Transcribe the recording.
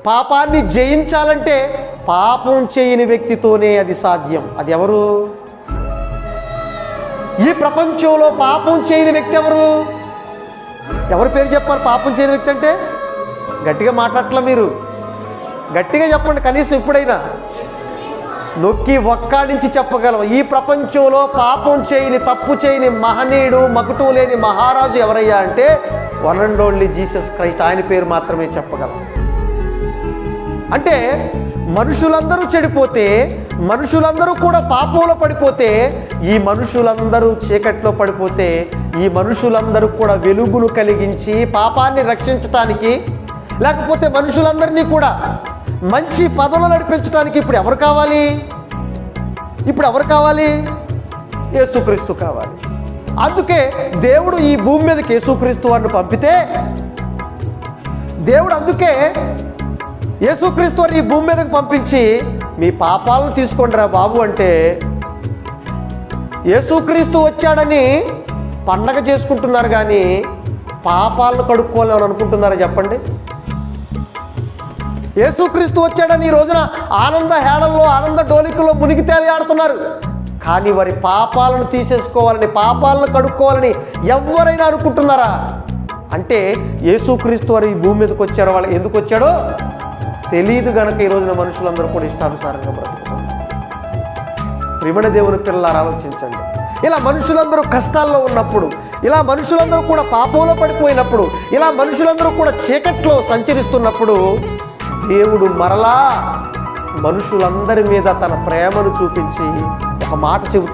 పాపాన్ని జయించాలంటే పాపం చేయని వ్యక్తితోనే అది సాధ్యం. అది ఎవరు? ఈ ప్రపంచంలో పాపం చేయని వ్యక్తి ఎవరు? ఎవరి పేరు చెప్పాలి? పాపం చేయని వ్యక్తి అంటే గట్టిగా మాట్లాడట్లా, మీరు గట్టిగా చెప్పండి. కనీసం ఇప్పుడైనా నొక్కి ఒక్కాడించి చెప్పగలం. ఈ ప్రపంచంలో పాపం చేయని, తప్పు చేయని మహనీయుడు, మకుటం లేని మహారాజు ఎవరయ్యా అంటే one and only Jesus Christ. ఆయన పేరు మాత్రమే చెప్పగలం. అంటే మనుషులందరూ చెడిపోతే, మనుషులందరూ కూడా పాపంలో పడిపోతే, ఈ మనుషులందరూ చీకట్లో పడిపోతే, ఈ మనుషులందరూ కూడా వెలుగును కలిగించి పాపాన్ని రక్షించటానికి, లేకపోతే మనుషులందరినీ కూడా మంచి పదవులు నడిపించడానికి ఇప్పుడు ఎవరు కావాలి? ఇప్పుడు ఎవరు కావాలి? యేసుక్రీస్తు కావాలి. అందుకే దేవుడు ఈ భూమి మీదకి యేసుక్రీస్తు వారిని పంపితే, దేవుడు అందుకే యేసుక్రీస్తు వారిని ఈ భూమి మీదకి పంపించి మీ పాపాలను తీసుకోండి రా బాబు అంటే, యేసుక్రీస్తు వచ్చాడని పండగ చేసుకుంటున్నారు కానీ పాపాలను కడుక్కోవాలని అనుకుంటున్నారా చెప్పండి? యేసుక్రీస్తు వచ్చాడని ఈ రోజున ఆనంద హేళల్లో, ఆనంద డోలికల్లో మునిగి తేలియాడుతున్నారు. కానీ వారి పాపాలను తీసేసుకోవాలని, పాపాలను కడుక్కోవాలని ఎవరైనా అనుకుంటున్నారా? అంటే యేసుక్రీస్తు వారు ఈ భూమి మీదకి వచ్చారో, వాళ్ళు ఎందుకు వచ్చాడో తెలియదు గనక ఈ రోజున మనుషులందరూ కూడా ఇష్టానుసారంగా బ్రతుకుతున్నారు. ప్రియమైన దేవుని పిల్లలారా, ఆలోచించండి. ఇలా మనుషులందరూ కష్టాల్లో ఉన్నప్పుడు, ఇలా మనుషులందరూ కూడా పాపంలో పడిపోయినప్పుడు, ఇలా మనుషులందరూ కూడా చీకట్లో సంచరిస్తున్నప్పుడు దేవుడు మరలా మనుషులందరి మీద తన ప్రేమను చూపించి ఒక మాట చెబుతున్నాడు.